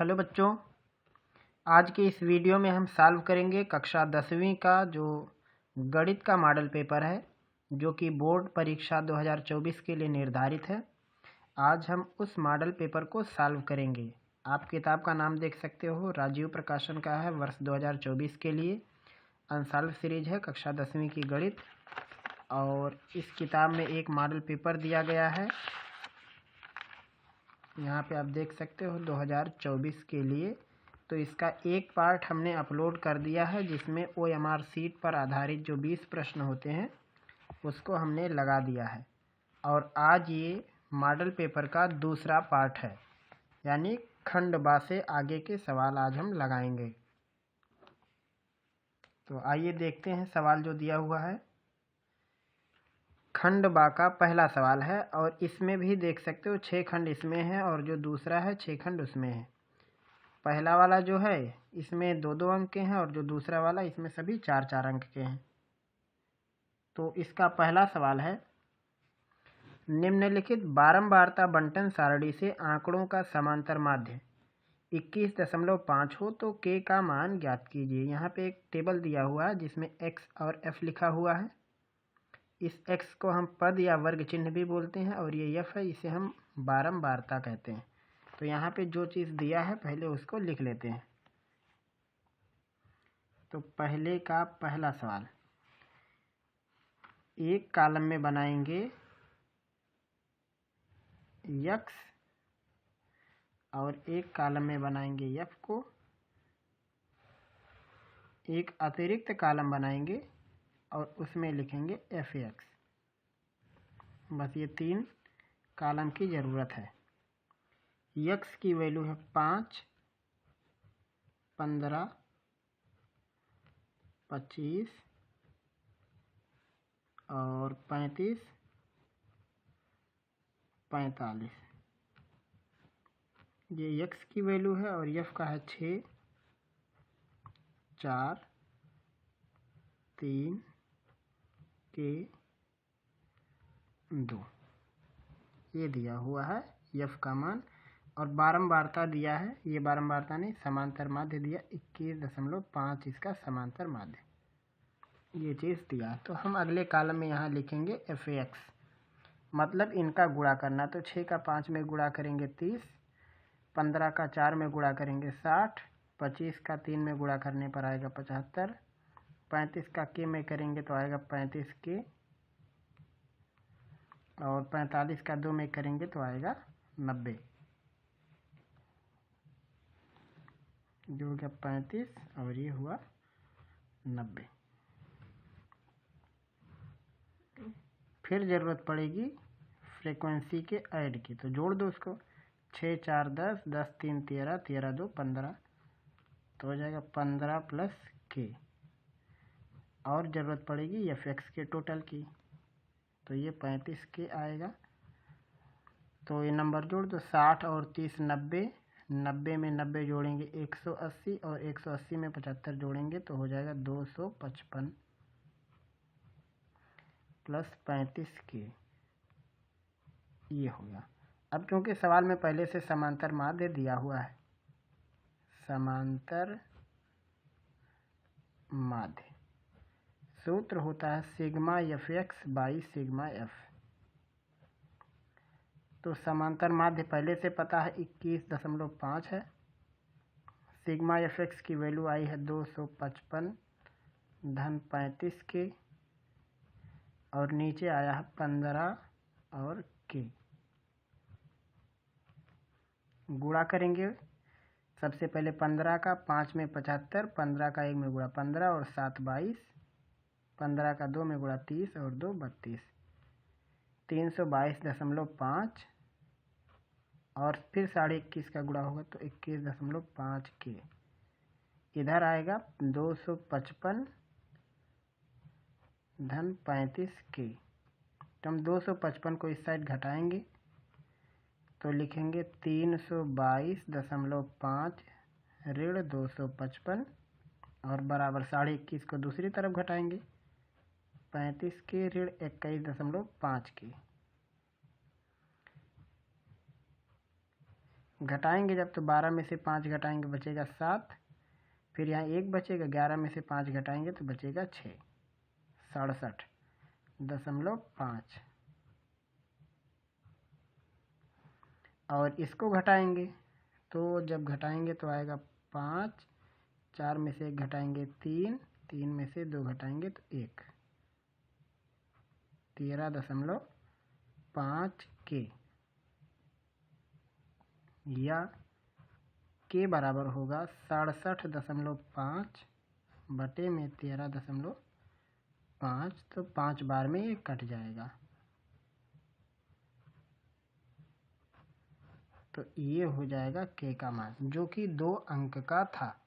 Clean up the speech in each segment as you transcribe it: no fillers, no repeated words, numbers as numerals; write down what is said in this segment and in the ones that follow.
Hello बच्चों, आज के इस वीडियो में हम सॉल्व करेंगे कक्षा 10वीं का जो गणित का मॉडल पेपर है जो कि बोर्ड परीक्षा 2024 के लिए निर्धारित है। आज हम उस मॉडल पेपर को सॉल्व करेंगे। आप किताब का नाम देख सकते हो, राजीव प्रकाशन का है, वर्ष 2024 के लिए अनसॉल्व सीरीज है कक्षा 10वीं की गणित। और इस किताब में एक मॉडल पेपर दिया गया है, यहाँ पे आप देख सकते हो 2024 के लिए। तो इसका एक पार्ट हमने अपलोड कर दिया है जिसमें OMR सीट पर आधारित जो 20 प्रश्न होते हैं उसको हमने लगा दिया है। और आज ये मॉडल पेपर का दूसरा पार्ट है, यानी खंड बा से आगे के सवाल आज हम लगाएंगे। तो आइए देखते हैं सवाल जो दिया हुआ है। खंड बा का पहला सवाल है और इसमें भी देख सकते हो 6 खंड इसमें है और जो दूसरा है 6 खंड उसमें है। पहला वाला जो है इसमें 2-2 अंक के हैं और जो दूसरा वाला इसमें सभी 4-4 अंक के हैं। तो इसका पहला सवाल है, निम्नलिखित बारंबारता बंटन सारणी से आंकड़ों का समांतर माध्य 21.5 हो तो k का मान ज्ञात कीजिए। यहाँ पे एक टेबल दिया हुआ है जिसमें x और f लिखा हुआ है। इस x को हम पद या वर्ग चिन्ह भी बोलते हैं और ये f है, इसे हम बारंबारता कहते हैं। तो यहाँ पे जो चीज़ दिया है पहले उसको लिख लेते हैं। तो पहले का पहला सवाल, एक कॉलम में बनाएंगे x और एक कॉलम में बनाएंगे f को, एक अतिरिक्त कॉलम बनाएंगे और उसमें लिखेंगे f(x). बस ये 3 कॉलम की ज़रूरत है। x की वैल्यू है 5, 15, 25 और 35, 45। ये x की वैल्यू है और f का है 6, 4, 3, के 2। ये दिया हुआ है f का मान और बारंबारता दिया है, ये बारंबारता नहीं समांतर माध्य दिया 21.5 इसका समांतर माध्य, ये चीज़ दिया। तो हम अगले कॉलम में यहाँ लिखेंगे f(x), मतलब इनका गुणा करना। तो 6 का 5 में गुणा करेंगे 30, 15 का 4 में गुणा करेंगे 60, 25 का 3 में गुणा करने पर आएगा 75, 35 का k में करेंगे तो आएगा 35k और 45 का 2 में करेंगे तो आएगा 90, जो हो गया 35 और ये हुआ 90। फिर ज़रूरत पड़ेगी फ्रीक्वेंसी के ऐड की, तो जोड़ दो उसको। 6, 4, 10, 10, 3, 13, 13, 2, 15, तो हो जाएगा 15 प्लस k। और ज़रूरत पड़ेगी f(x) के टोटल की, तो ये 35k आएगा। तो ये नंबर जोड़ दो, 60 और 30 90, 90 में 90 जोड़ेंगे 180 और 180 में 75 जोड़ेंगे तो हो जाएगा 255 प्लस 35k, ये हो गया। अब क्योंकि सवाल में पहले से समांतर माध्य दिया हुआ है, समांतर माध्य सूत्र होता है sigma f(x) by sigma f। तो समांतर माध्य पहले से पता है 21.5 है। सिग्मा f(x) की वैल्यू आई है 255 धन 35k और नीचे आया है 15 और k। गुणा करेंगे सबसे पहले 15 का 5 में 75, 15 का 1 में गुणा 15 और 7 22, 15 का 2 में गुणा 30 और 2 32, 322.5 और फिर 21.5 का गुणा होगा तो 21.5k। इधर आएगा 255 धन 35k। तो हम 255 को इस साइड घटाएंगे तो लिखेंगे 322.5 ऋण 255 और बराबर 21.5 को दूसरी तरफ घटाएंगे 35k ऋण 21.5k। घटाएंगे जब तो 12 में से 5 घटाएंगे बचेगा 7, फिर यहाँ 1 बचेगा, 11 में से 5 घटाएंगे तो बचेगा 6, 67.5। और इसको घटाएंगे तो जब घटाएंगे तो आएगा 5, 4 में से 1 घटाएंगे 3, 3 में से 2 घटाएंगे तो 1, 13.5 के, या के बराबर होगा 67.5 बटे में 13.5, तो 5 बार में ये कट जाएगा। तो ये हो जाएगा के का मान, जो कि 2 अंक का था।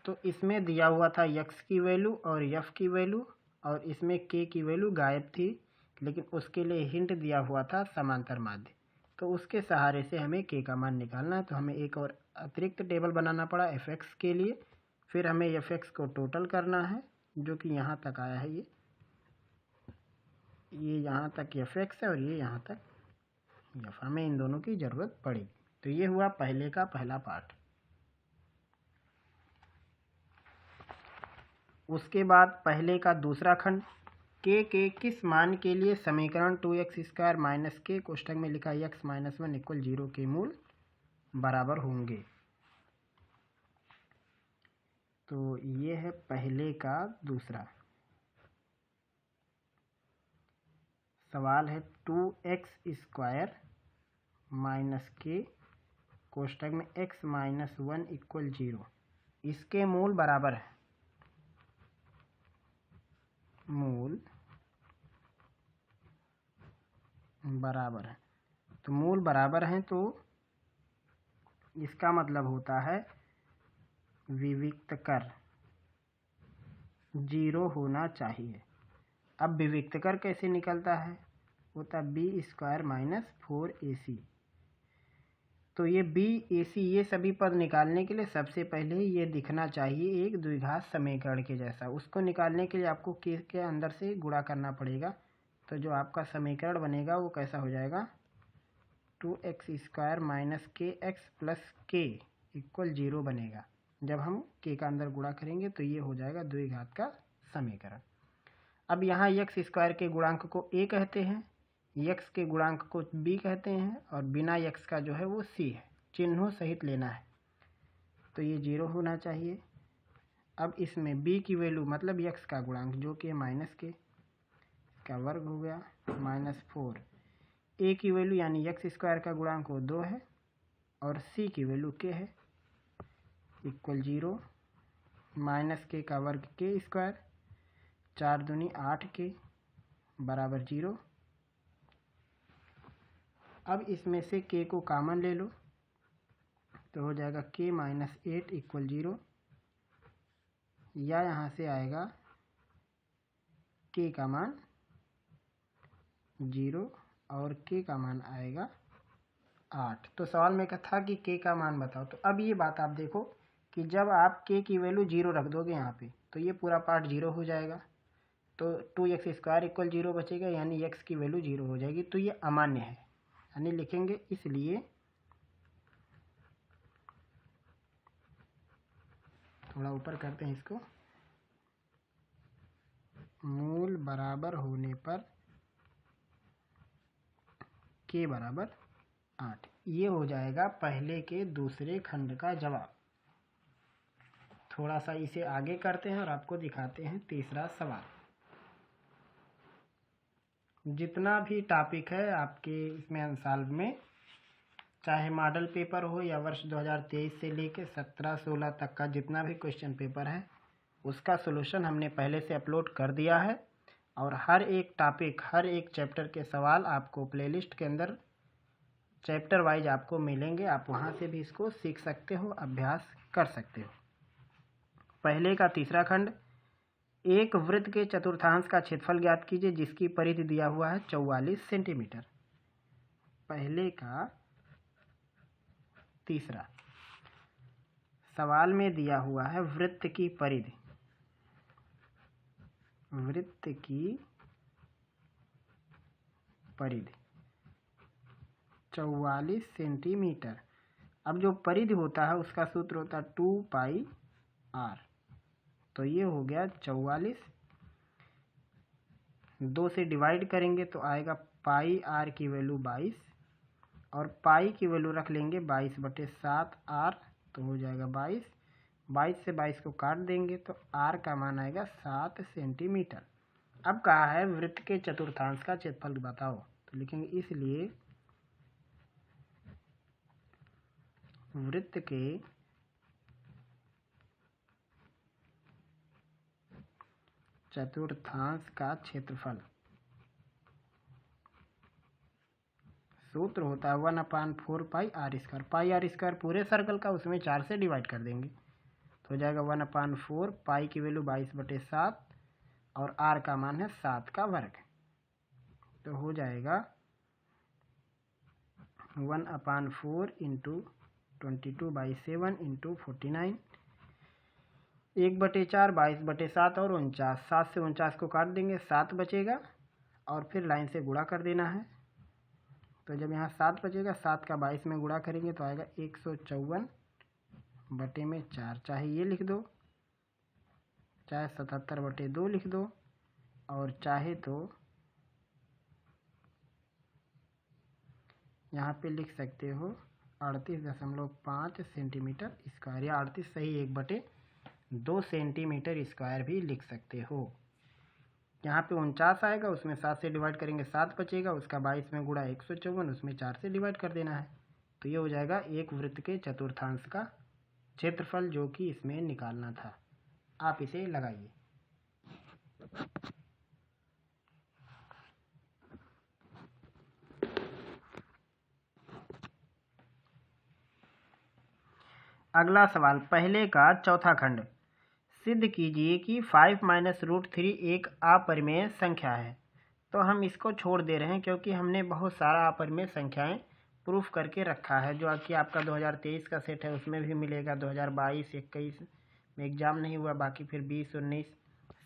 तो इसमें दिया हुआ था यक्स की वैल्यू और यफ की वैल्यू, और इसमें के की वैल्यू गायब थी, लेकिन उसके लिए हिंट दिया हुआ था समांतर माध्य। तो उसके सहारे से हमें के का मान निकालना है। तो हमें एक और अतिरिक्त टेबल बनाना पड़ा एफ एक्स के लिए। फिर हमें एफ एक्स को टोटल करना है, जो कि यहाँ तक आया है। ये यहाँ तक एफ एक्स है और ये यहाँ तक एफ। हमें इन दोनों की ज़रूरत पड़ेगी। तो ये हुआ पहले का पहला पार्ट। उसके बाद पहले का दूसरा खंड, के किस मान के लिए समीकरण 2x² माइनस के कोष्ठक में लिखा x माइनस 1 इक्वल 0 के मूल बराबर होंगे। तो ये है पहले का दूसरा सवाल है। 2x² माइनस के कोष्ठक में x माइनस 1 इक्वल 0, इसके मूल बराबर है, मूल बराबर है। तो मूल बराबर हैं तो इसका मतलब होता है विविक्तकर 0 होना चाहिए। अब विविक्तकर कैसे निकलता है? होता b² माइनस 4ac। तो ये b/ac ये सभी पद निकालने के लिए सबसे पहले ये दिखना चाहिए एक द्विघात समीकरण के जैसा। उसको निकालने के लिए आपको के अंदर से गुणा करना पड़ेगा। तो जो आपका समीकरण बनेगा वो कैसा हो जाएगा? 2x² माइनस kx प्लस के इक्वल 0 बनेगा। जब हम के का अंदर गुणा करेंगे तो ये हो जाएगा द्विघात का समीकरण। अब यहाँ x² के गुणांक को a कहते हैं, x के गुणांक को b कहते हैं, और बिना x का जो है वो c है। चिन्हों सहित लेना है। तो ये 0 होना चाहिए। अब इसमें b की वैल्यू मतलब x का गुणांक जो कि माइनस के का वर्ग हो गया माइनस 4, a की वैल्यू यानी x² का गुणांक वो 2 है, और c की वैल्यू k है, इक्वल 0 माइनस के का वर्ग k², 4 दूनी 8 के बराबर 0। अब इसमें से k को कॉमन ले लो तो हो जाएगा k माइनस 8 इक्वल 0, या यहाँ से आएगा k का मान 0 और k का मान आएगा 8। तो सवाल में कहा था कि k का मान बताओ। तो अब ये बात आप देखो कि जब आप k की वैल्यू 0 रख दोगे यहाँ पे तो ये पूरा पार्ट 0 हो जाएगा। तो 2x² इक्वल 0 बचेगा, यानी x की वैल्यू 0 हो जाएगी। तो ये अमान्य है, यानी लिखेंगे इसलिए थोड़ा ऊपर करते हैं इसको, मूल बराबर होने पर k बराबर 8। ये हो जाएगा पहले के दूसरे खंड का जवाब। थोड़ा सा इसे आगे करते हैं और आपको दिखाते हैं तीसरा सवाल। जितना भी टॉपिक है आपके इसमें साल में, चाहे मॉडल पेपर हो या वर्ष 2023 से लेके 17-16 तक का जितना भी क्वेश्चन पेपर है, उसका सॉल्यूशन हमने पहले से अपलोड कर दिया है। और हर एक टॉपिक, हर एक चैप्टर के सवाल आपको प्लेलिस्ट के अंदर चैप्टर वाइज आपको मिलेंगे। आप वहाँ से भी इसको सीख सकते हो, अभ्यास कर सकते हो। पहले का तीसरा खंड, एक वृत्त के चतुर्थांश का क्षेत्रफल ज्ञात कीजिए जिसकी परिधि दिया हुआ है 44 सेंटीमीटर। पहले का तीसरा सवाल में दिया हुआ है वृत्त की परिधि, वृत्त की परिधि 44 सेंटीमीटर। अब जो परिधि होता है उसका सूत्र होता है 2πr। तो ये हो गया 44, 2 से डिवाइड करेंगे तो आएगा πr की वैल्यू 22 और पाई की वैल्यू रख लेंगे 22/7r, तो हो जाएगा 22। 22 से 22 को काट देंगे तो r का मान आएगा 7 सेंटीमीटर। अब कहा है वृत्त के चतुर्थांश का क्षेत्रफल बताओ, तो लिखेंगे इसलिए वृत्त के चतुर्थांश का क्षेत्रफल सूत्र होता है 1/4πr²। πr² पूरे सर्कल का, उसमें 4 से डिवाइड कर देंगे तो हो जाएगा 1/4। पाई की वैल्यू 22/7 और r का मान है 7 का वर्ग, तो हो जाएगा 1/4 इंटू 22/7 इंटू 49, 1/4 22/7 और 49। 7 से 49 को काट देंगे, 7 बचेगा और फिर लाइन से गुणा कर देना है। तो जब यहाँ 7 बचेगा, 7 का 22 में गुणा करेंगे तो आएगा 154/4। चाहे ये लिख दो, चाहे 77/2 लिख दो, और चाहे तो यहाँ पे लिख सकते हो 38.5 सेंटीमीटर स्क्वायर, या 38 सही 1/2 सेंटीमीटर स्क्वायर भी लिख सकते हो। यहाँ पे 49 आएगा, उसमें 7 से डिवाइड करेंगे, 7 बचेगा, उसका 22 में गुणा 154, उसमें 4 से डिवाइड कर देना है। तो ये हो जाएगा एक वृत्त के चतुर्थांश का क्षेत्रफल, जो कि इसमें निकालना था। आप इसे लगाइए। अगला सवाल, पहले का चौथा खंड, सिद्ध कीजिए कि 5 - √3 एक अपरिमेय संख्या है। तो हम इसको छोड़ दे रहे हैं क्योंकि हमने बहुत सारा अपरिमेय संख्याएं प्रूफ करके रखा है, जो कि आपका 2023 का सेट है उसमें भी मिलेगा, 2022 21 में एग्जाम नहीं हुआ, बाकी फिर 20 19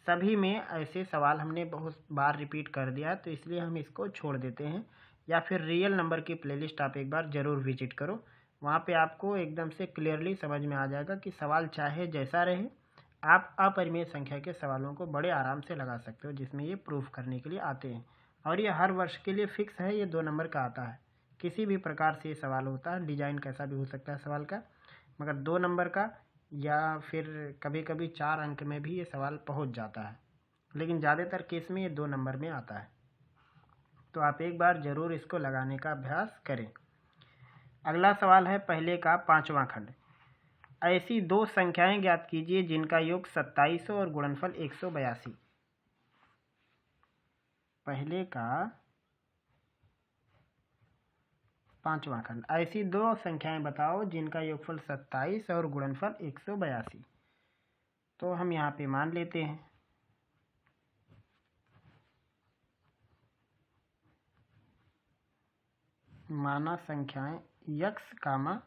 सभी में ऐसे सवाल हमने बहुत बार रिपीट कर दिया, तो इसलिए हम इसको छोड़ देते हैं। या फिर रियल नंबर की प्लेलिस्ट आप एक बार ज़रूर विजिट करो, वहाँ पे आपको एकदम से क्लियरली समझ में आ जाएगा कि सवाल चाहे जैसा रहे, आप अपरिमेय संख्या के सवालों को बड़े आराम से लगा सकते हो, जिसमें ये प्रूफ करने के लिए आते हैं। और ये हर वर्ष के लिए फिक्स है, ये 2 नंबर का आता है। किसी भी प्रकार से ये सवाल होता है, डिजाइन कैसा भी हो सकता है सवाल का, मगर 2 नंबर का या फिर कभी कभी 4 अंक में भी ये सवाल पहुंच जाता है, लेकिन ज़्यादातर केस में ये 2 नंबर में आता है। तो आप एक बार ज़रूर इसको लगाने का अभ्यास करें। अगला सवाल है पहले का 5वां खंड, ऐसी 2 संख्याएं ज्ञात कीजिए जिनका योग 2700 और गुणनफल 182। पहले का 5वां खंड, ऐसी 2 संख्याएं बताओ जिनका योगफल 27 और गुणनफल 182। तो हम यहाँ पे मान लेते हैं, माना संख्याएं यक्स कामा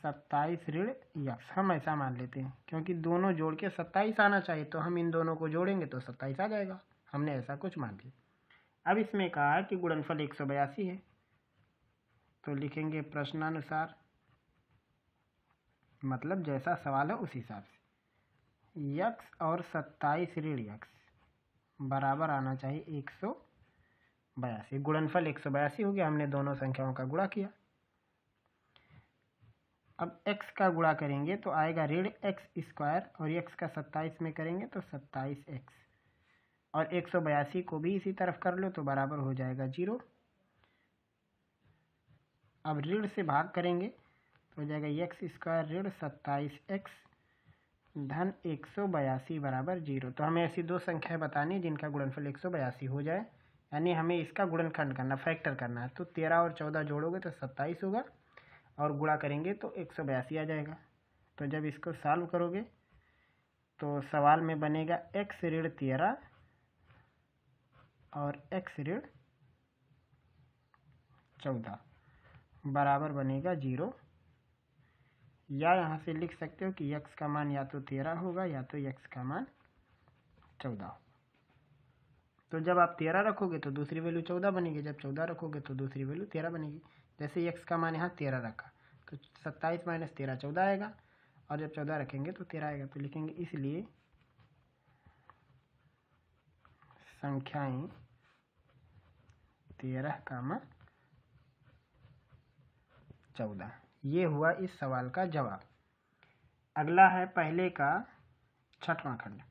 27 ऋण यक्स, हम ऐसा मान लेते हैं क्योंकि दोनों जोड़ के 27 आना चाहिए, तो हम इन दोनों को जोड़ेंगे तो 27 आ जाएगा, हमने ऐसा कुछ मान लिया। अब इसमें कहा है कि गुणनफल 182 है, तो लिखेंगे प्रश्नानुसार, मतलब जैसा सवाल है उस हिसाब से, यक्स और 27 ऋण यक्स बराबर आना चाहिए 182। गुणनफल 182 हो गया, हमने दोनों संख्याओं का गुणा किया। अब x का गुणा करेंगे तो आएगा ऋण x² और x का 27 में करेंगे तो 27x, और 182 को भी इसी तरफ कर लो तो बराबर हो जाएगा 0। अब ऋण से भाग करेंगे तो हो जाएगा x² ऋण 27x धन 182 बराबर 0। तो हमें ऐसी 2 संख्याएं बतानी जिनका गुणनफल 182 हो जाए, यानी हमें इसका गुणनखंड करना, फैक्टर करना है। तो 13 और 14 जोड़ोगे तो 27 होगा और गुणा करेंगे तो 182 आ जाएगा। तो जब इसको सॉल्व करोगे तो सवाल में बनेगा x ऋण 13 और x ऋण 14 बराबर बनेगा 0, या यहाँ से लिख सकते हो कि x का मान या तो 13 होगा या तो x का मान 14। तो जब आप 13 रखोगे तो दूसरी वैल्यू 14 बनेगी, जब 14 रखोगे तो दूसरी वैल्यू 13 बनेगी। जैसे x का मान यहाँ 13 रखा तो 27 माइनस 13 14 आएगा, और जब 14 रखेंगे तो 13 आएगा। तो लिखेंगे इसलिए संख्याएं 13, 14। ये हुआ इस सवाल का जवाब। अगला है पहले का 6वां खंड।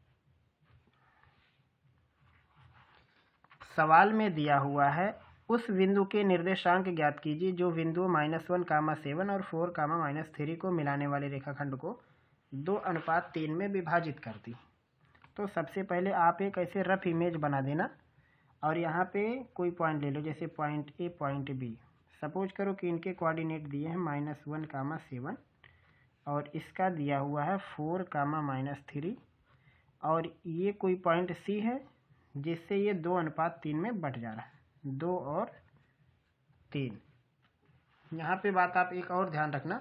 सवाल में दिया हुआ है उस बिंदु के निर्देशांक ज्ञात कीजिए जो बिंदु -1, 7 और 4, -3 को मिलाने वाले रेखाखंड को 2:3 में विभाजित करती। तो सबसे पहले आप एक ऐसे रफ इमेज बना देना और यहाँ पे कोई पॉइंट ले लो, जैसे point A, point B. Suppose करो कि इनके कोऑर्डिनेट दिए हैं -1, 7 और इसका दिया हुआ है 4, -3 और ये कोई पॉइंट सी है जिससे ये 2:3 में बट जा रहा है, 2 और 3। यहाँ पे बात आप एक और ध्यान रखना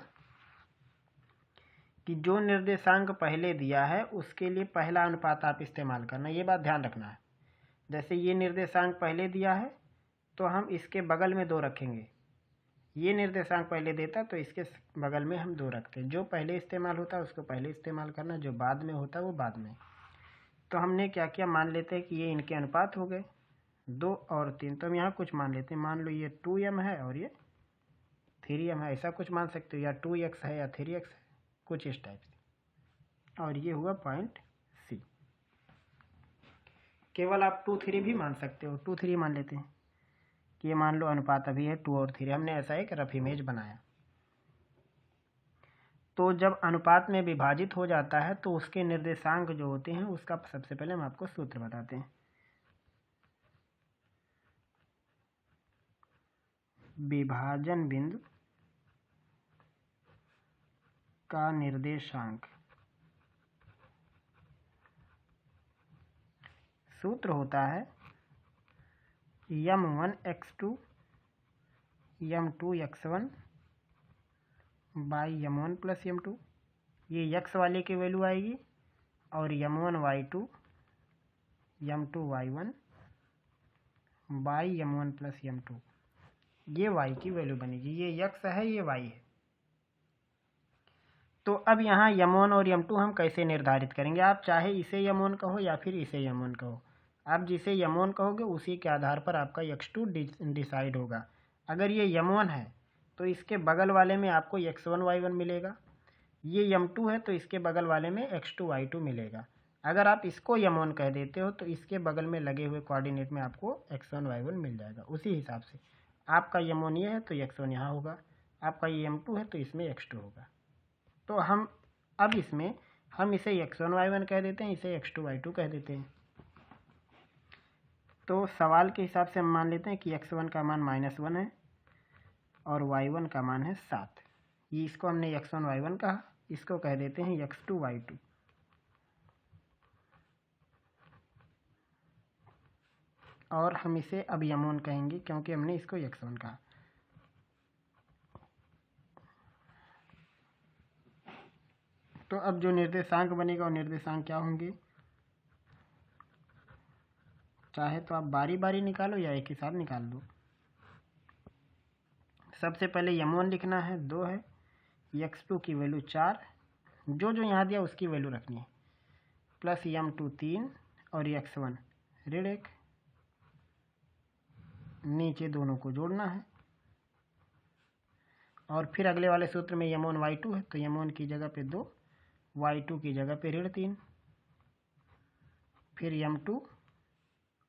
कि जो निर्देशांक पहले दिया है उसके लिए पहला अनुपात आप इस्तेमाल करना, ये बात ध्यान रखना है। जैसे ये निर्देशांक पहले दिया है तो हम इसके बगल में 2 रखेंगे, ये निर्देशांक पहले देता तो इसके बगल में हम 2 रखते हैं। जो पहले इस्तेमाल होता है उसको पहले इस्तेमाल करना, जो बाद में होता है वो बाद में। तो हमने क्या किया, मान लेते हैं कि ये इनके अनुपात हो गए 2 और 3। तो हम यहाँ कुछ मान लेते हैं, मान लो ये 2m है और ये 3m है, ऐसा कुछ मान सकते हो, या 2x है या 3x है, कुछ इस टाइप से। और ये हुआ पॉइंट सी। केवल आप 2, 3 भी मान सकते हो, 2, 3 मान लेते हैं कि ये मान लो अनुपात अभी है 2 और 3। हमने ऐसा एक रफ इमेज बनाया। तो जब अनुपात में विभाजित हो जाता है तो उसके निर्देशांक जो होते हैं उसका सबसे पहले हम आपको सूत्र बताते हैं। विभाजन बिंदु का निर्देशांक सूत्र होता है m1x2 m2x1 by m1 plus m2। ये x वाले की वैल्यू आएगी और m1 y2 m2 y1 by m1 plus m2, ये y की वैल्यू बनेगी। ये x है, ये y है। तो अब यहाँ m1 और m2 हम कैसे निर्धारित करेंगे? आप चाहे इसे m1 कहो या फिर इसे m1 कहो, आप जिसे m1 कहोगे उसी के आधार पर आपका x2 डिसाइड होगा। अगर ये m1 है तो इसके बगल वाले में आपको x1 y1 मिलेगा, ये m2 है तो इसके बगल वाले में x2 y2 मिलेगा। अगर आप इसको m1 कह देते हो तो इसके बगल में लगे हुए कोऑर्डिनेट में आपको x1 y1 मिल जाएगा। उसी हिसाब से आपका m1 ये है तो x1 यहाँ होगा, आपका ये m2 है तो इसमें x2 होगा। तो हम अब इसमें हम इसे x1 y1 कह देते हैं, इसे x2 y2 कह देते हैं। तो सवाल के हिसाब से हम मान लेते हैं कि x1 का मान -1 है और y1 का मान है 7। ये इसको हमने x1 y1 कहा, इसको कह देते हैं x2 y2। और हम इसे अब m1 कहेंगे क्योंकि हमने इसको x1 कहा। तो अब जो निर्देशांक बनेगा वो निर्देशांक क्या होंगे, चाहे तो आप बारी बारी निकालो या एक ही साथ निकाल दो। सबसे पहले m1 लिखना है, 2 है, x2 की वैल्यू 4, जो जो यहाँ दिया उसकी वैल्यू रखनी है, प्लस m2 3 और x1 -1, नीचे दोनों को जोड़ना है। और फिर अगले वाले सूत्र में m1 y2 है तो m1 की जगह पे 2, y2 की जगह पे -3, फिर m2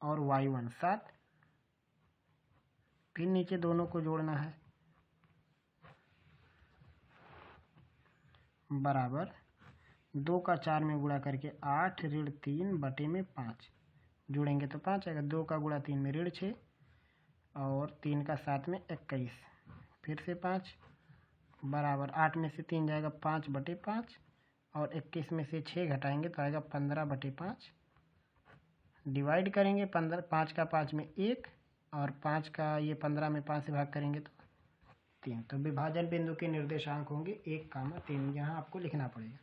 और y1 7, फिर नीचे दोनों को जोड़ना है, बराबर 2 का 4 में गुणा करके 8 -3 बटे में 5, जोड़ेंगे तो 5 आएगा। 2 का गुणा 3 में -6 और 3 का 7 में 21, फिर से 5, बराबर 8 में से 3 जाएगा 5 बटे 5 और 21 में से 6 घटाएंगे तो आएगा 15 बटे 5। डिवाइड करेंगे 5 का 5 में 1 और 5 का ये 15 में 5 से भाग करेंगे तो 3। तो विभाजन बिंदु के निर्देशांक होंगे 1, 3। यहाँ आपको लिखना पड़ेगा,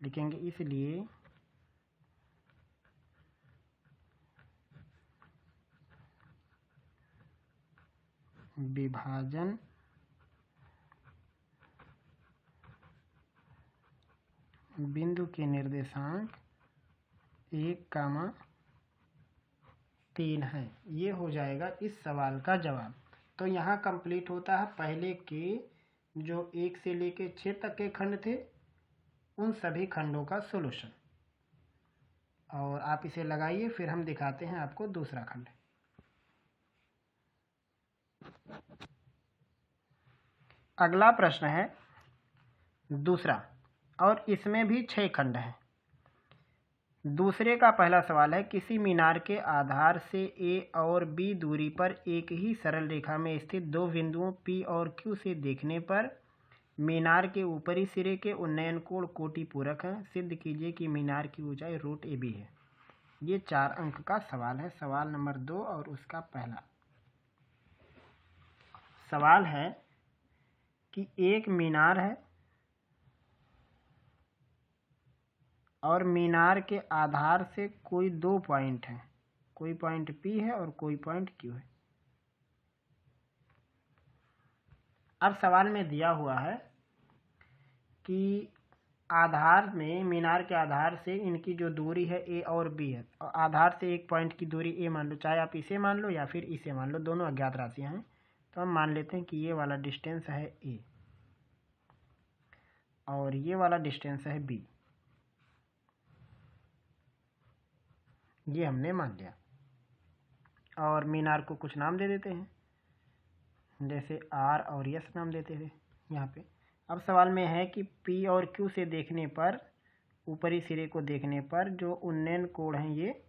लिखेंगे इसलिए विभाजन बिंदु के निर्देशांक 1,3 है। ये हो जाएगा इस सवाल का जवाब। तो यहाँ कंप्लीट होता है पहले के जो 1 से लेके 6 तक के खंड थे उन सभी खंडों का सॉल्यूशन। और आप इसे लगाइए, फिर हम दिखाते हैं आपको दूसरा खंड। अगला प्रश्न है दूसरा, और इसमें भी 6 खंड हैं। दूसरे का पहला सवाल है, किसी मीनार के आधार से ए और बी दूरी पर एक ही सरल रेखा में स्थित दो बिंदुओं P और Q से देखने पर मीनार के ऊपरी सिरे के उन्नयन कोण कोटि पूरक हैं। सिद्ध कीजिए कि मीनार की ऊंचाई √AB है। ये 4 अंक का सवाल है। सवाल नंबर 2 और उसका पहला सवाल है कि एक मीनार है और मीनार के आधार से कोई 2 पॉइंट हैं, कोई पॉइंट P है और कोई पॉइंट Q है। अब सवाल में दिया हुआ है कि आधार में, मीनार के आधार से इनकी जो दूरी है A और B है, और आधार से एक पॉइंट की दूरी A मान लो, चाहे आप इसे मान लो या फिर इसे मान लो, दोनों अज्ञात राशियां हैं। तो हम मान लेते हैं कि ये वाला डिस्टेंस है A और ये वाला डिस्टेंस है B। ये हमने मान लिया और मीनार को कुछ नाम दे देते हैं, जैसे R और S नाम देते थे यहाँ पे। अब सवाल में है कि P और Q से देखने पर, ऊपरी सिरे को देखने पर जो उन्नयन कोण हैं ये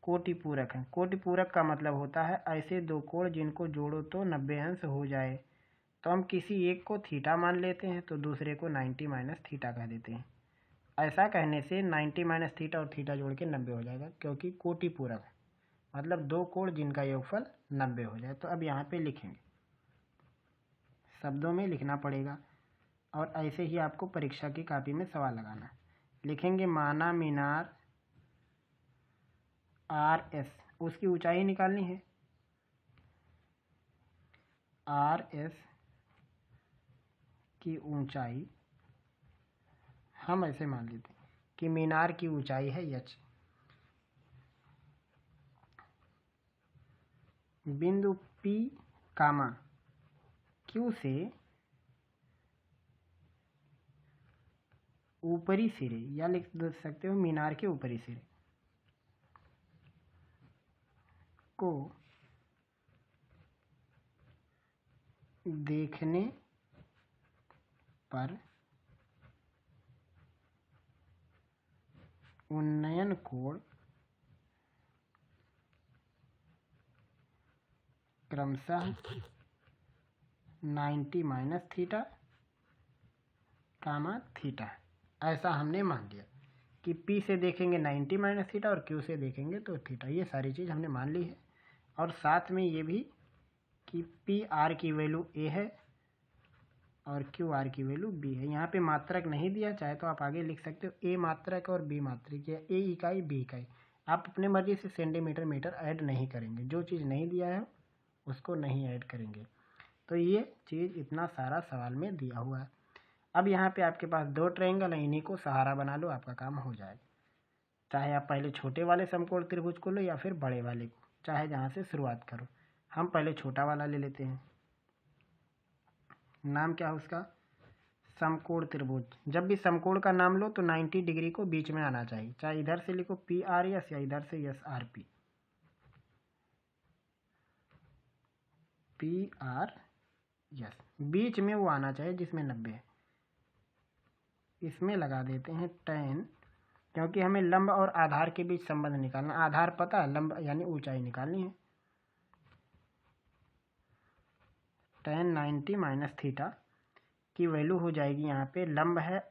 कोटि पूरक हैं। कोटि पूरक का मतलब होता है ऐसे दो कोण जिनको जोड़ो तो 90 अंश हो जाए। तो हम किसी एक को थीटा मान लेते हैं तो दूसरे को 90 माइनस थीटा कह देते हैं। ऐसा कहने से 90 माइनस थीटा और थीटा जोड़ के 90 हो जाएगा, क्योंकि कोटि पूरक है, मतलब दो कोण जिनका योगफल 90 हो जाए। तो अब यहाँ पे लिखेंगे, शब्दों में लिखना पड़ेगा और ऐसे ही आपको परीक्षा की कॉपी में सवाल लगाना है। लिखेंगे माना मीनार RS, उसकी ऊंचाई निकालनी है। RS की ऊंचाई हम ऐसे मान लेते हैं कि मीनार की ऊंचाई है H। बिंदु P, Q से ऊपरी सिरे, या लिख सकते हो मीनार के ऊपरी सिरे को देखने पर उन्नयन कोण क्रमशः 90 माइनस थीटा थीटा। ऐसा हमने मान लिया कि P से देखेंगे 90 माइनस थीटा और Q से देखेंगे तो थीटा। ये सारी चीज़ हमने मान ली है। और साथ में ये भी कि PR की वैल्यू A है और QR की वैल्यू B है। यहाँ पे मात्रक नहीं दिया, चाहे तो आप आगे लिख सकते हो A मात्रक और B मात्रक, या A इकाई B इकाई। आप अपने मर्जी से सेंटीमीटर मीटर ऐड नहीं करेंगे, जो चीज़ नहीं दिया है उसको नहीं ऐड करेंगे। तो ये चीज़ इतना सारा सवाल में दिया हुआ है। अब यहाँ पे आपके पास 2 ट्रायंगल है, इन्हीं को सहारा बना लो, आपका काम हो जाएगा। चाहे आप पहले छोटे वाले समकोण त्रिभुज को लो या फिर बड़े वाले को, चाहे जहाँ से शुरुआत करो। हम पहले छोटा वाला ले लेते हैं। नाम क्या है उसका? समकोण त्रिभुज। जब भी समकोण का नाम लो तो 90 डिग्री को बीच में आना चाहिए, चाहे इधर से लिखो PRS या इधर से SRP। PRS बीच में वो आना चाहिए जिसमें 90 है। इसमें लगा देते हैं tan, क्योंकि हमें लंब और आधार के बीच संबंध निकालना। आधार पता है, लंब यानी ऊंचाई निकालनी है। tan 90 माइनस थीटा की वैल्यू हो जाएगी, यहाँ पे लंब है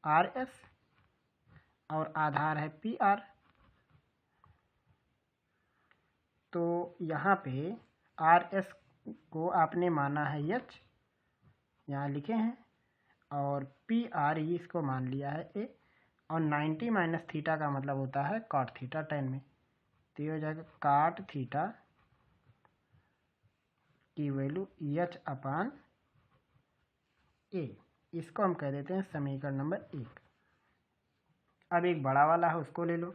RS और आधार है PR। तो यहाँ पे RS को आपने माना है H, यहाँ लिखे हैं, और PR इसको मान लिया है A, और 90 माइनस थीटा का मतलब होता है cot थीटा tan में। तो ये हो जाएगा cot थीटा की वैल्यू H अपान A। इसको हम कह देते हैं समीकरण नंबर 1। अब एक बड़ा वाला है उसको ले लो,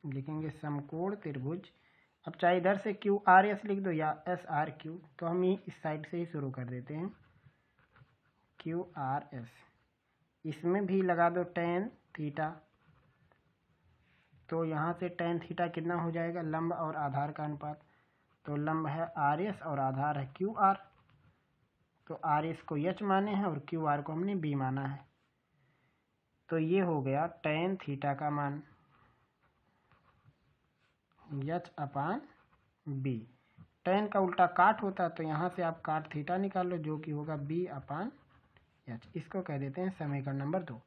लिखेंगे समकोण त्रिभुज। अब चाहे इधर से क्यू आर एस लिख दो या एस आर क्यू, तो हम ये इस साइड से ही शुरू कर देते हैं, क्यू आर एस। इसमें भी लगा दो टेन थीटा, तो यहाँ से टेन थीटा कितना हो जाएगा, लंब और आधार का अनुपात। तो लंब है आर एस और आधार है क्यू आर, तो आर एस को एच माने हैं और क्यू आर को हमने बी माना है। तो ये हो गया टेन थीटा का मान एच अपान बी। टेन का उल्टा काट होता है, तो यहाँ से आप काट थीटा निकाल लो, जो कि होगा बी अपान एच। इसको कह देते हैं समीकरण नंबर 2।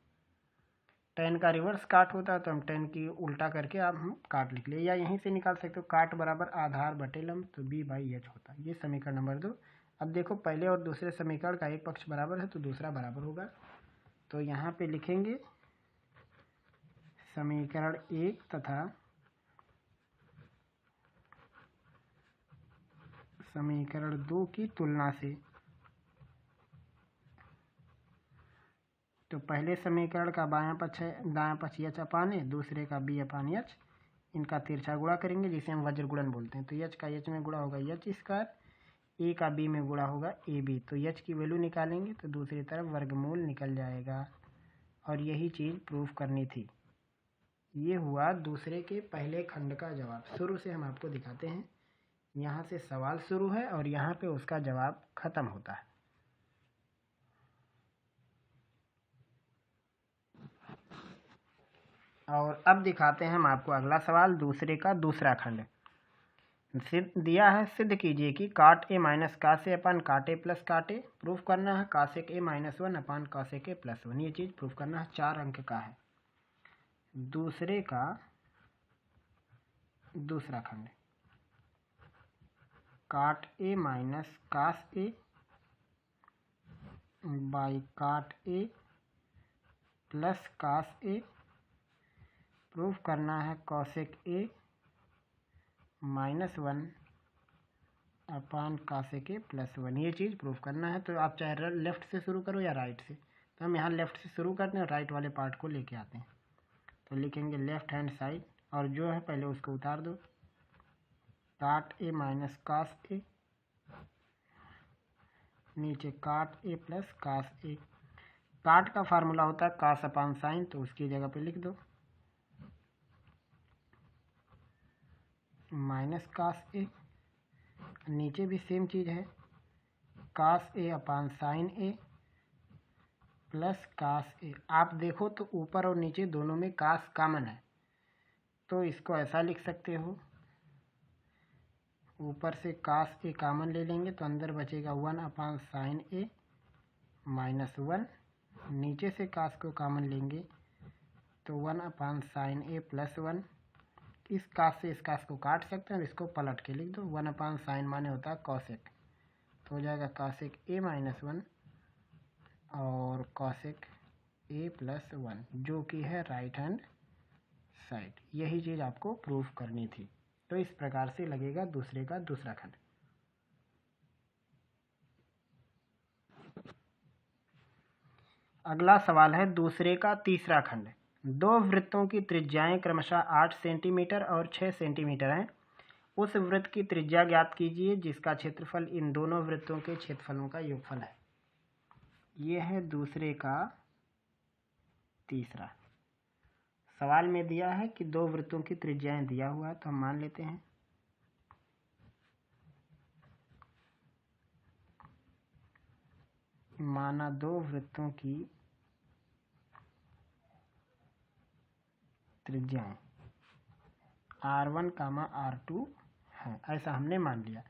टेन का रिवर्स काट होता है, तो हम टेन की उल्टा करके आप हम काट लिख लिए, या यहीं से निकाल सकते हो, काट बराबर आधार बटे लंब, तो बी बाई एच होता है। ये समीकरण नंबर 2। अब देखो पहले और दूसरे समीकरण का एक पक्ष बराबर है तो दूसरा बराबर होगा, तो यहाँ पे लिखेंगे समीकरण 1 तथा समीकरण 2 की तुलना से। तो पहले समीकरण का बायां पक्ष है, दायां पक्ष एच अपान है, दूसरे का बी अपान एच। इनका तिरछा गुणा करेंगे जिसे हम वज्र गुणन बोलते हैं। तो एच का एच में गुणा होगा एच स्क्वायर, ए का बी में गुणा होगा ए बी। तो एच की वैल्यू निकालेंगे तो दूसरी तरफ वर्गमूल निकल जाएगा, और यही चीज़ प्रूफ करनी थी। ये हुआ दूसरे के पहले खंड का जवाब। शुरू से हम आपको दिखाते हैं, यहाँ से सवाल शुरू है और यहाँ पे उसका जवाब खत्म होता है। और अब दिखाते हैं हम आपको अगला सवाल, दूसरे का दूसरा खंड। सिद्ध दिया है, सिद्ध कीजिए कि काट ए माइनस कास ए अपान काट ए प्लस काट ए। प्रूफ करना है कासेक ए minus 1 upon cosec A plus 1। ये चीज़ प्रूफ करना है, 4 अंक का है। दूसरे का दूसरा खंड, काट ए माइनस कास ए बाई काट ए प्लस कास ए। प्रूफ करना है cosec A minus 1 upon cosec A plus 1। ये चीज़ प्रूफ करना है। तो आप चाहे लेफ्ट से शुरू करो या राइट से, तो हम यहाँ लेफ्ट से शुरू करते हैं और राइट वाले पार्ट को लेके आते हैं। तो लिखेंगे लेफ्ट हैंड साइड, और जो है पहले उसको उतार दो, काट ए माइनस कास ए, नीचे काट ए प्लस कास ए। काट का फार्मूला होता है कास अपान साइन, तो उसकी जगह पे लिख दो माइनस कास ए। नीचे भी सेम चीज़ है, कास ए अपान साइन ए प्लस कास ए। आप देखो तो ऊपर और नीचे दोनों में कास कॉमन है, तो इसको ऐसा लिख सकते हो, ऊपर से कास ए कॉमन ले लेंगे तो अंदर बचेगा 1 अपान साइन ए माइनस 1। नीचे से कास को कॉमन लेंगे तो 1 अपान साइन ए प्लस 1। इस कास से इस कास को काट सकते हैं और इसको पलट के लिख दो, 1 अपान साइन माने होता है कॉसेक, तो हो जाएगा कॉसेक ए माइनस 1 और कॉसेक ए प्लस 1, जो कि है राइट हैंड साइड। यही चीज़ आपको प्रूफ करनी थी। तो इस प्रकार से लगेगा दूसरे का दूसरा खंड। अगला सवाल है दूसरे का तीसरा खंड। दो वृत्तों की त्रिज्याएं क्रमशः 8 सेंटीमीटर और 6 सेंटीमीटर हैं। उस वृत्त की त्रिज्या ज्ञात कीजिए जिसका क्षेत्रफल इन दोनों वृत्तों के क्षेत्रफलों का योगफल है। यह है दूसरे का तीसरा। सवाल में दिया है कि दो वृत्तों की त्रिज्याएं दिया हुआ है, तो हम मान लेते हैं माना दो वृत्तों की त्रिज्याएं R1, R2 है, ऐसा हमने मान लिया।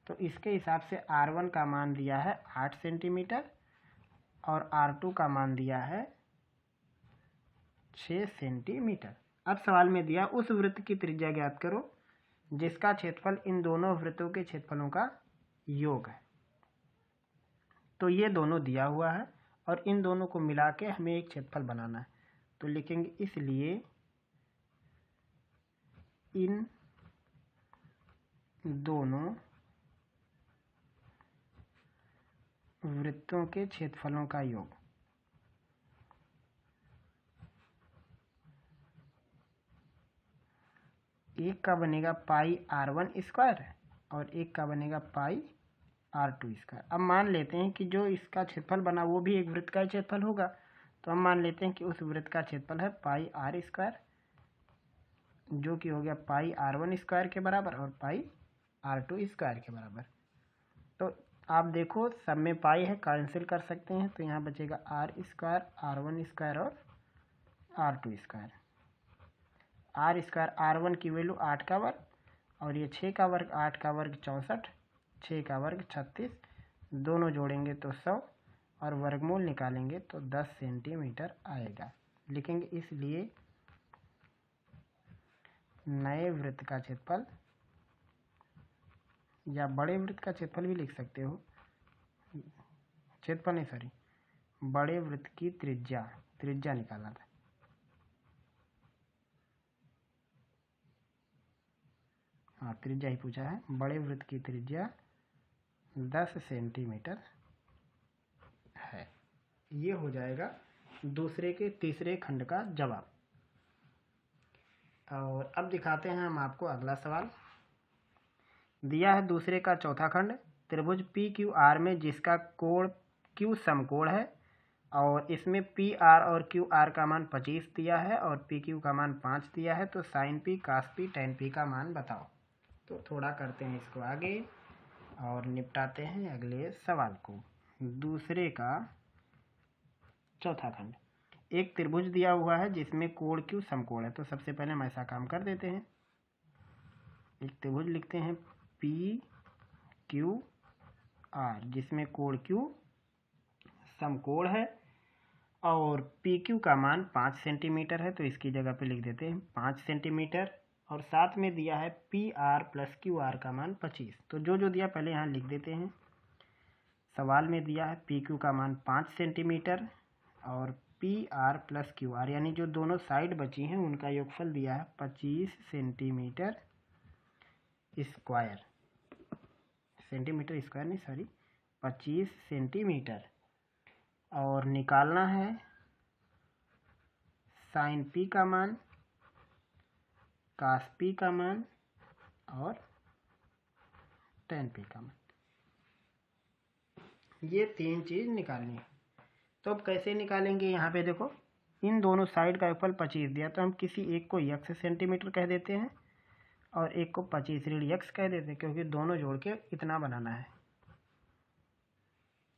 तो इसके हिसाब से R1 का मान दिया है 8 सेंटीमीटर और R2 का मान दिया है 6 सेंटीमीटर। अब सवाल में दिया उस वृत्त की त्रिज्या ज्ञात करो जिसका क्षेत्रफल इन दोनों वृत्तों के क्षेत्रफलों का योग है। तो ये दोनों दिया हुआ है और इन दोनों को मिला के हमें एक क्षेत्रफल बनाना है। तो लिखेंगे इसलिए इन दोनों वृत्तों के क्षेत्रफलों का योग। एक का बनेगा पाई r1² और एक का बनेगा पाई r2²। अब मान लेते हैं कि जो इसका क्षेत्रफल बना वो भी एक वृत्त का ही क्षेत्रफल होगा, तो हम मान लेते हैं कि उस वृत्त का क्षेत्रफल है पाई r², जो कि हो गया पाई r1² के बराबर और पाई r2² के बराबर। तो आप देखो सब में पाई है, कैंसिल कर सकते हैं, तो यहाँ बचेगा r², r1² और r2²। r² की वैल्यू 8 का वर्ग और ये 6 का वर्ग, 8 का वर्ग 64, 6 का वर्ग 36, दोनों जोड़ेंगे तो 100 और वर्गमूल निकालेंगे तो 10 सेंटीमीटर आएगा। लिखेंगे इसलिए नए वृत्त का क्षेत्रफल, या बड़े वृत्त का क्षेत्रफल भी लिख सकते हो, क्षेत्रफल नहीं सॉरी, बड़े वृत्त की त्रिज्या निकालना था। हाँ, त्रिज्या ही पूछा है। बड़े वृत्त की त्रिज्या 10 सेंटीमीटर है। ये हो जाएगा दूसरे के तीसरे खंड का जवाब। और अब दिखाते हैं हम आपको अगला सवाल। दिया है दूसरे का चौथा खंड, त्रिभुज PQR में जिसका कोण Q समकोण है और इसमें PR और QR का मान 25 दिया है और PQ का मान 5 दिया है, तो sin P, cos P, tan P का मान बताओ। तो थोड़ा करते हैं इसको आगे और निपटाते हैं अगले सवाल को। दूसरे का चौथा खंड, एक त्रिभुज दिया हुआ है जिसमें कोण Q समकोण है, तो सबसे पहले हम ऐसा काम कर देते हैं, एक त्रिभुज लिखते हैं PQR जिसमें कोण Q समकोण है और PQ का मान 5 सेंटीमीटर है, तो इसकी जगह पे लिख देते हैं 5 सेंटीमीटर और साथ में दिया है PR प्लस QR का मान 25। तो जो दिया पहले यहाँ लिख देते हैं। सवाल में दिया है PQ का मान 5 सेंटीमीटर और PR प्लस QR यानी जो दोनों साइड बची हैं उनका योगफल दिया है 25 सेंटीमीटर स्क्वायर, 25 सेंटीमीटर। और निकालना है sin P का मान, cos P का मान और tan P का मान। ये तीन चीज निकालनी है। तो अब कैसे निकालेंगे, यहाँ पे देखो इन दोनों साइड का योगफल 25 दिया, तो हम किसी एक को x सेंटीमीटर कह देते हैं और एक को 25 ऋण x कह देते हैं, क्योंकि दोनों जोड़ के इतना बनाना है,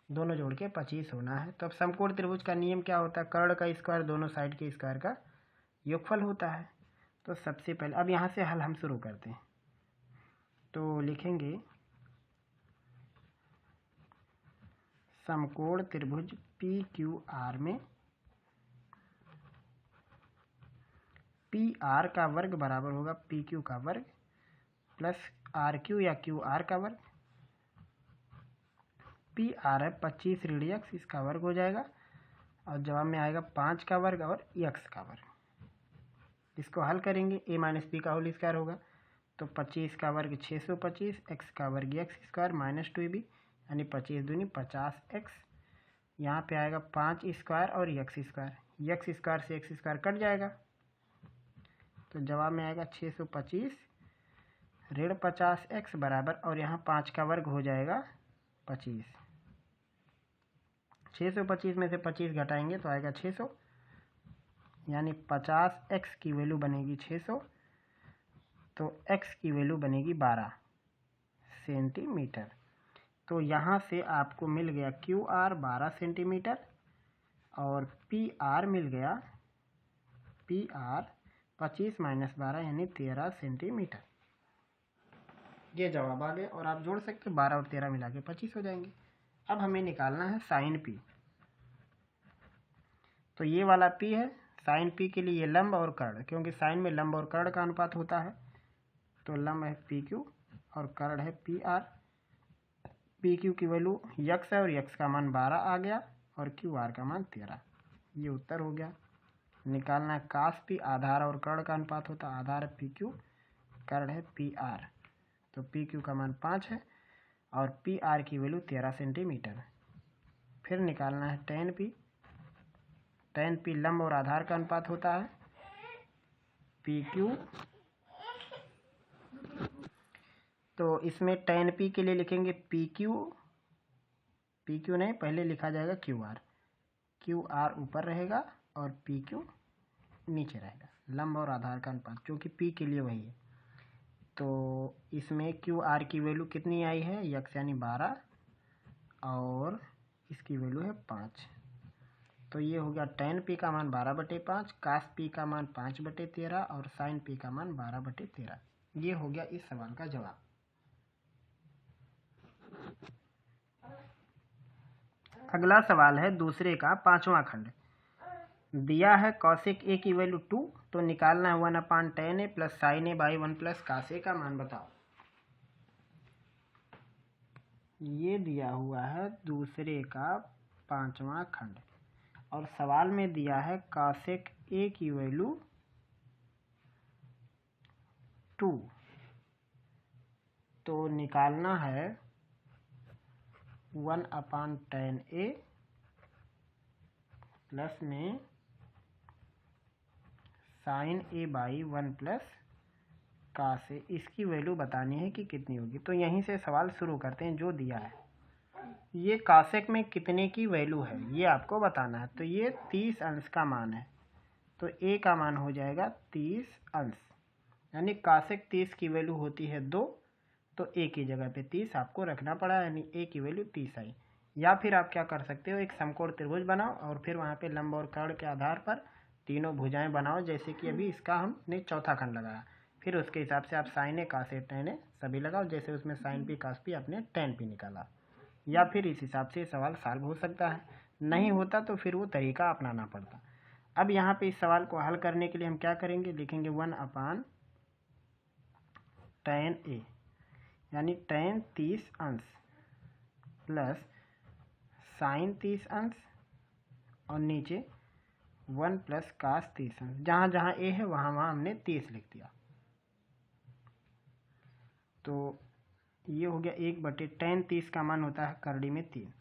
दोनों जोड़ के 25 होना है। तो अब समकोण त्रिभुज का नियम क्या होता है, कर्ण का स्क्वायर दोनों साइड के स्क्वायर का योगफल होता है। तो सबसे पहले अब यहाँ से हल हम शुरू करते हैं, तो लिखेंगे समकोण त्रिभुज PQR में PR का वर्ग बराबर होगा PQ का वर्ग प्लस RQ या QR का वर्ग। PR है 25 ऋण x, इसका वर्ग हो जाएगा और जवाब में आएगा 5 का वर्ग और x का वर्ग। इसको हल करेंगे, a माइनस पी का होल स्क्वायर होगा, तो 25 का वर्ग 625, x का वर्ग x² माइनस 2ab यानी 25 दूनी 50x। यहाँ पे आएगा 5 स्क्वायर और x स्क्वायर से x स्क्वायर कट जाएगा, तो जवाब में आएगा 625 ऋण 50x बराबर, और यहाँ 5 का वर्ग हो जाएगा 25। 625 में से 25 घटाएंगे तो आएगा 600, यानी 50x की वैल्यू बनेगी 600, तो x की वैल्यू बनेगी 12 सेंटीमीटर। तो यहाँ से आपको मिल गया QR 12 सेंटीमीटर और PR मिल गया, PR 25 माइनस 12 यानी 13 सेंटीमीटर। ये जवाब आ गया और आप जोड़ सकते, 12 और 13 मिला के 25 हो जाएंगे। अब हमें निकालना है sin P। तो ये वाला P है, sin P के लिए ये लंब और कर्ण, क्योंकि sin में लंब और कर्ण का अनुपात होता है, तो लंब है PQ और कर्ण है PR। PQ की वैल्यू x है और x का मान 12 आ गया और QR का मान 13। ये उत्तर हो गया। निकालना है cos P, आधार और कर्ण का अनुपात होता है, आधार है PQ, कर्ण है PR, तो PQ का मान 5 है और PR की वैल्यू 13 सेंटीमीटर। फिर निकालना है tan P। लंब और आधार का अनुपात होता है, PQ तो इसमें tan P के लिए लिखेंगे PQ नहीं, पहले लिखा जाएगा QR ऊपर रहेगा और PQ नीचे रहेगा, लंब और आधार का अनुपात, क्योंकि P के लिए वही है। तो इसमें QR की वैल्यू कितनी आई है, x यानी 12 और इसकी वैल्यू है 5। तो ये हो गया tan P का मान 12/5, cos P का मान 5/13 और sin P का मान 12/13। ये हो गया इस सवाल का जवाब। अगला सवाल है दूसरे का 5वां खंड। दिया है cosec A की वैल्यू 2, तो निकालना है 1/tan A plus sin A by 1 plus cos A का मान बताओ। ये दिया हुआ है दूसरे का 5वां खंड और सवाल में दिया है cosec A की वैल्यू 2, तो निकालना है 1/tan A प्लस में sin A by 1 plus cos A। इसकी वैल्यू बतानी है कि कितनी होगी। तो यहीं से सवाल शुरू करते हैं। जो दिया है ये cosec में कितने की वैल्यू है ये आपको बताना है। तो ये 30 अंश का मान है, तो A का मान हो जाएगा 30 अंश, यानी cosec 30 की वैल्यू होती है 2, तो A की जगह पे 30 आपको रखना पड़ा, यानी A की वैल्यू 30 आई। या फिर आप क्या कर सकते हो, एक समकोण त्रिभुज बनाओ और फिर वहाँ पे लंब और कर्ण के आधार पर तीनों भुजाएं बनाओ, जैसे कि अभी इसका हमने चौथा खंड लगाया। फिर उसके हिसाब से आप sin A cos A tan A सभी लगाओ, जैसे उसमें sin P cos P अपने tan P निकाला। या फिर इस हिसाब से सवाल सॉल्व हो सकता है, नहीं होता तो फिर वो तरीका अपनाना पड़ता। अब यहाँ पे इस सवाल को हल करने के लिए हम क्या करेंगे, लिखेंगे 1/tan A यानी tan 30 अंश प्लस sin 30 अंश और नीचे 1 प्लस cos 30 अंश। जहाँ जहाँ A है वहाँ वहाँ हमने 30 लिख दिया। तो ये हो गया 1/tan 30 का मान होता है करड़ी में 3,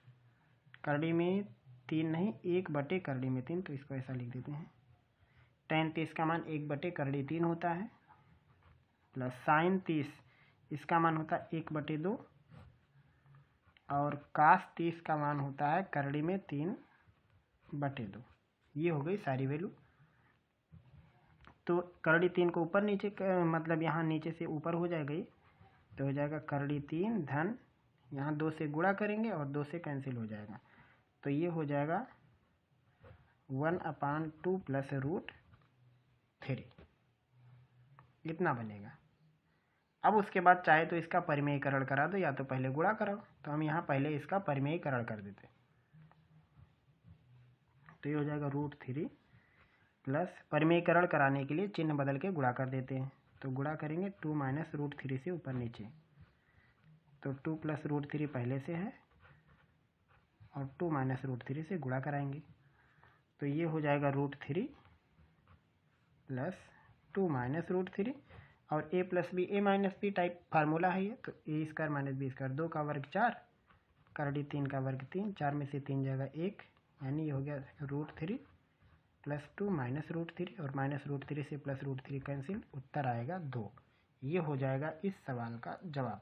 करड़ी में 3 नहीं 1/करड़ी में 3, तो इसको ऐसा लिख देते हैं। tan 30 का मान 1/करड़ी 3 होता है, प्लस sin 30 इसका मान होता है 1/2 और cos 30 का मान होता है करड़ी में 3/2। ये हो गई सारी वैल्यू। तो करड़ी 3 को ऊपर नीचे मतलब यहाँ नीचे से ऊपर हो जाएगा, ये तो हो जाएगा करड़ी 3 धन यहाँ 2 से गुणा करेंगे और 2 से कैंसिल हो जाएगा, तो ये हो जाएगा 1/2 प्लस √3, इतना बनेगा। अब उसके बाद चाहे तो इसका परिमेयीकरण करा दो या तो पहले गुणा कराओ, तो हम यहाँ पहले इसका परिमेयीकरण कर देते। तो ये हो जाएगा √3 प्लस परिमेयीकरण कराने के लिए चिन्ह बदल के गुणा कर देते हैं। तो गुणा करेंगे 2 माइनस √3 से ऊपर नीचे, तो 2 प्लस √3 पहले से है और 2 माइनस √3 से गुणा कराएंगे, तो ये हो जाएगा √3 प्लस 2 माइनस √3 और a plus B a minus B type formula है ये, तो a² माइनस बी², 2 का वर्ग 4, करड़ी 3 का वर्ग 3, 4 में से 3 जाएगा 1, यानी ये हो गया √3 प्लस 2 माइनस √3 और माइनस √3 से प्लस √3 कैंसिल, उत्तर आएगा 2। ये हो जाएगा इस सवाल का जवाब।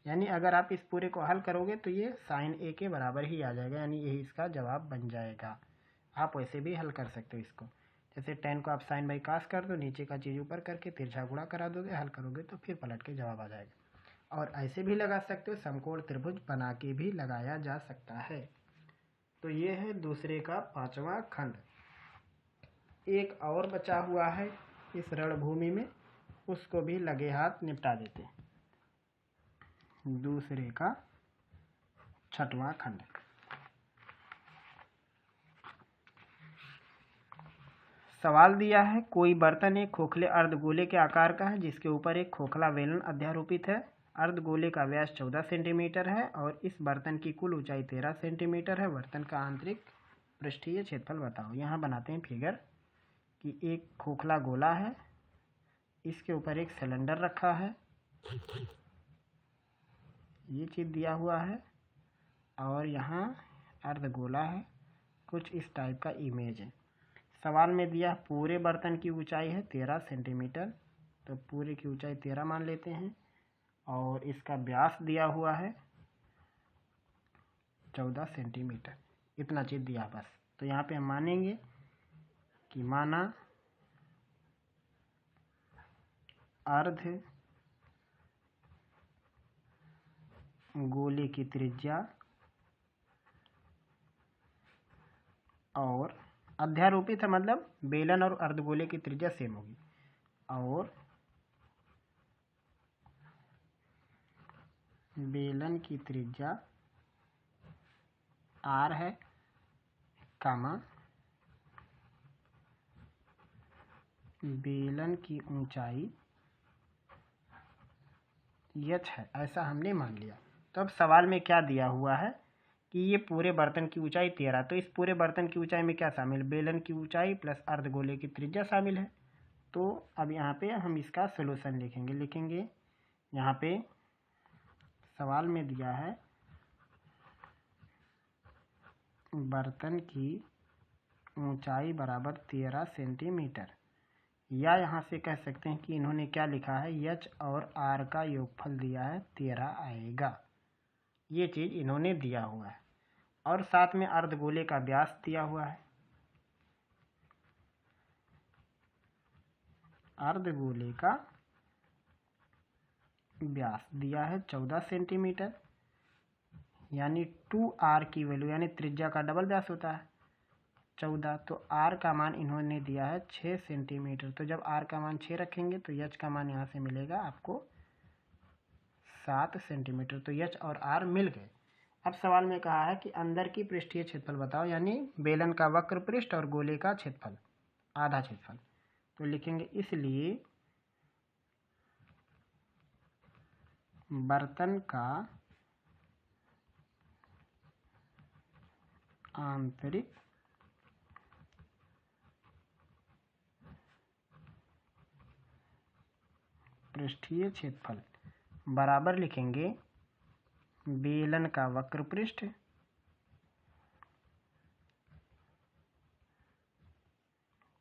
यानी अगर आप इस पूरे को हल करोगे तो ये sin A के बराबर ही आ जाएगा, यानी यही इसका जवाब बन जाएगा। आप वैसे भी हल कर सकते हो इसको, जैसे tan को आप sin बाई cos कर दो, नीचे का चीज़ ऊपर करके तिरछा गुणा करा दोगे, हल करोगे तो फिर पलट के जवाब आ जाएगा। और ऐसे भी लगा सकते हो, समकोण त्रिभुज बना के भी लगाया जा सकता है। तो ये है दूसरे का 5वां खंड। एक और बचा हुआ है इस रणभूमि में, उसको भी लगे हाथ निपटा देते हैं। दूसरे का 6वां खंड। सवाल दिया है कोई बर्तन एक खोखले अर्धगोले के आकार का है जिसके ऊपर एक खोखला वेलन अध्यारोपित है। अर्धगोले का व्यास 14 सेंटीमीटर है और इस बर्तन की कुल ऊंचाई 13 सेंटीमीटर है। बर्तन का आंतरिक पृष्ठीय क्षेत्रफल बताओ। यहाँ बनाते हैं फिगर कि एक खोखला गोला है, इसके ऊपर एक सिलेंडर रखा है, ये चीज़ दिया हुआ है, और यहाँ अर्धगोला है, कुछ इस टाइप का इमेज है। सवाल में दिया पूरे बर्तन की ऊंचाई है 13 सेंटीमीटर, तो पूरे की ऊंचाई 13 मान लेते हैं और इसका व्यास दिया हुआ है 14 सेंटीमीटर। इतना चीज़ दिया बस। तो यहाँ पे हम मानेंगे कि माना अर्ध गोले की त्रिज्या और अध्यारोपित है, मतलब बेलन और अर्धगोले की त्रिज्या सेम होगी, और बेलन की त्रिज्या r है, कामा बेलन की ऊंचाई h है, ऐसा हमने मान लिया। तो अब सवाल में क्या दिया हुआ है कि ये पूरे बर्तन की ऊंचाई 13, तो इस पूरे बर्तन की ऊंचाई में क्या शामिल, बेलन की ऊंचाई प्लस अर्धगोले की त्रिज्या शामिल है। तो अब यहाँ पे हम इसका सलूशन लिखेंगे यहाँ पे सवाल में दिया है बर्तन की ऊंचाई बराबर 13 सेंटीमीटर, या यहाँ से कह सकते हैं कि इन्होंने क्या लिखा है, h और r का योगफल दिया है 13 आएगा, ये चीज़ इन्होंने दिया हुआ है। और साथ में अर्धगोले का व्यास दिया हुआ है, अर्धगोले का व्यास दिया है 14 सेंटीमीटर, यानी 2r की वैल्यू, यानी त्रिज्या का डबल व्यास होता है 14, तो r का मान इन्होंने दिया है 6 सेंटीमीटर। तो जब r का मान 6 रखेंगे तो h का मान यहाँ से मिलेगा आपको 7 सेंटीमीटर। तो h और r मिल गए। अब सवाल में कहा है कि अंदर की पृष्ठीय क्षेत्रफल बताओ, यानी बेलन का वक्र पृष्ठ और गोले का क्षेत्रफल, आधा क्षेत्रफल। तो लिखेंगे इसलिए बर्तन का आंतरिक पृष्ठीय क्षेत्रफल बराबर लिखेंगे बेलन का वक्र पृष्ठ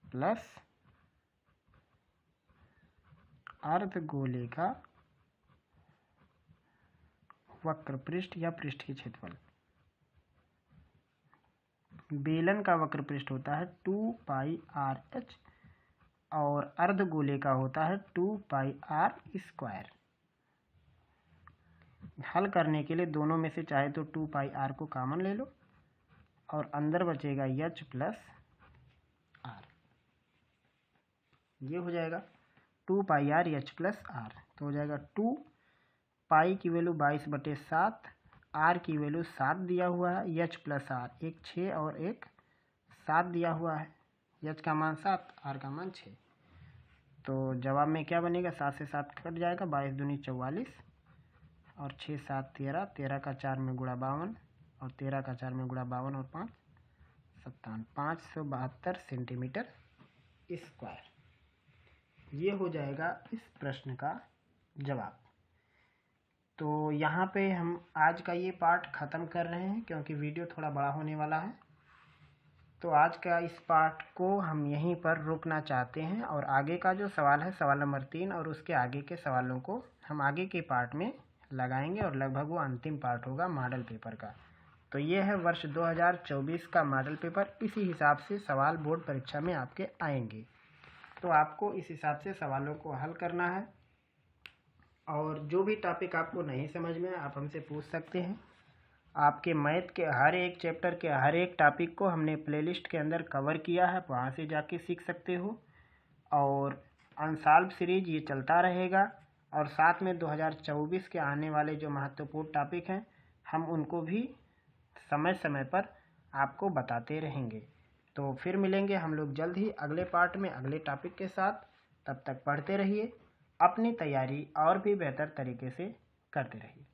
प्लस अर्धगोले का वक्र पृष्ठ या पृष्ठीय क्षेत्रफल। बेलन का वक्र पृष्ठ होता है 2πrh और अर्धगोले का होता है 2πr²। हल करने के लिए दोनों में से चाहे तो 2πr को कॉमन ले लो और अंदर बचेगा h प्लस r, ये हो जाएगा 2πr h प्लस r। तो हो जाएगा 2 पाई की वैल्यू 22/7, r की वैल्यू 7 दिया हुआ है, h प्लस r, एक 6 और एक 7 दिया हुआ है, h का मान 7, r का मान 6। तो जवाब में क्या बनेगा, 7 से 7 कट जाएगा, 22 दूनी 44 और 6 7 13, 13 का 4 में गुणा 52 और 13 का 4 में गुणा 52 और 5 57, 572 सेंटीमीटर स्क्वायर। ये हो जाएगा इस प्रश्न का जवाब। तो यहाँ पे हम आज का ये पार्ट ख़त्म कर रहे हैं क्योंकि वीडियो थोड़ा बड़ा होने वाला है। तो आज का इस पार्ट को हम यहीं पर रोकना चाहते हैं और आगे का जो सवाल है, सवाल नंबर 3 और उसके आगे के सवालों को हम आगे के पार्ट में लगाएंगे और लगभग वो अंतिम पार्ट होगा मॉडल पेपर का। तो ये है वर्ष 2024 का मॉडल पेपर। इसी हिसाब से सवाल बोर्ड परीक्षा में आपके आएंगे, तो आपको इस हिसाब से सवालों को हल करना है। और जो भी टॉपिक आपको नहीं समझ में आप हमसे पूछ सकते हैं। आपके मैथ के हर एक चैप्टर के हर एक टॉपिक को हमने प्लेलिस्ट के अंदर कवर किया है, वहाँ से जाके सीख सकते हो। और अनसॉल्व सीरीज ये चलता रहेगा और साथ में 2024 के आने वाले जो महत्वपूर्ण टॉपिक हैं हम उनको भी समय समय पर आपको बताते रहेंगे। तो फिर मिलेंगे हम लोग जल्द ही अगले पार्ट में अगले टॉपिक के साथ। तब तक पढ़ते रहिए, अपनी तैयारी और भी बेहतर तरीके से करते रहिए।